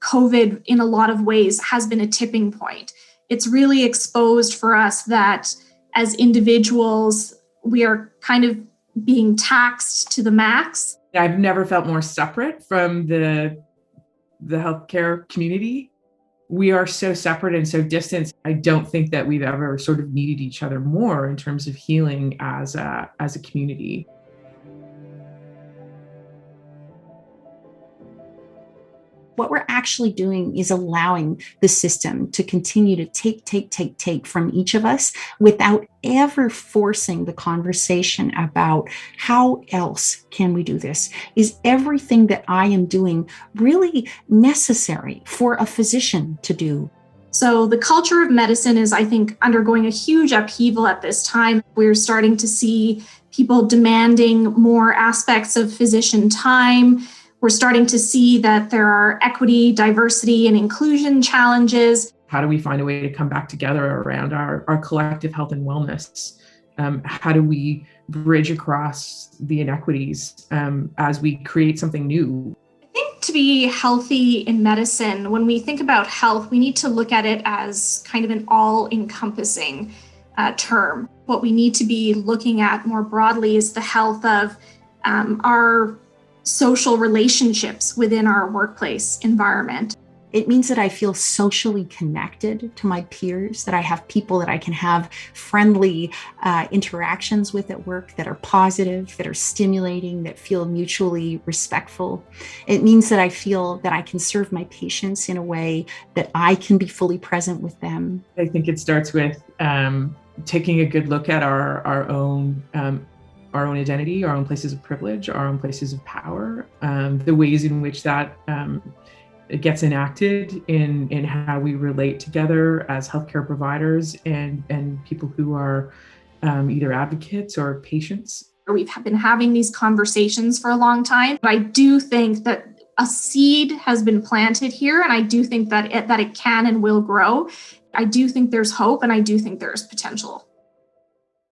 COVID, in a lot of ways, has been a tipping point. It's really exposed for us that as individuals, we are kind of being taxed to the max. I've never felt more separate from the healthcare community. We are so separate and so distant. I don't think that we've ever sort of needed each other more in terms of healing as a community. What we're actually doing is allowing the system to continue to take from each of us without ever forcing the conversation about how else can we do this? Is everything that I am doing really necessary for a physician to do? So the culture of medicine is, I think, undergoing a huge upheaval at this time. We're starting to see people demanding more aspects of physician time. We're starting to see that there are equity, diversity, and inclusion challenges. How do we find a way to come back together around our collective health and wellness? How do we bridge across the inequities as we create something new? I think to be healthy in medicine, when we think about health, we need to look at it as kind of an all-encompassing term. What we need to be looking at more broadly is the health of our social relationships within our workplace environment. It means that I feel socially connected to my peers, that I have people that I can have friendly interactions with at work that are positive, that are stimulating, that feel mutually respectful. It means that I feel that I can serve my patients in a way that I can be fully present with them. I think it starts with taking a good look at our own identity, our own places of privilege, our own places of power, the ways in which that it gets enacted in how we relate together as healthcare providers and people who are either advocates or patients. We've been having these conversations for a long time. I do think that a seed has been planted here, and I do think that it can and will grow. I do think there's hope, and I do think there's potential.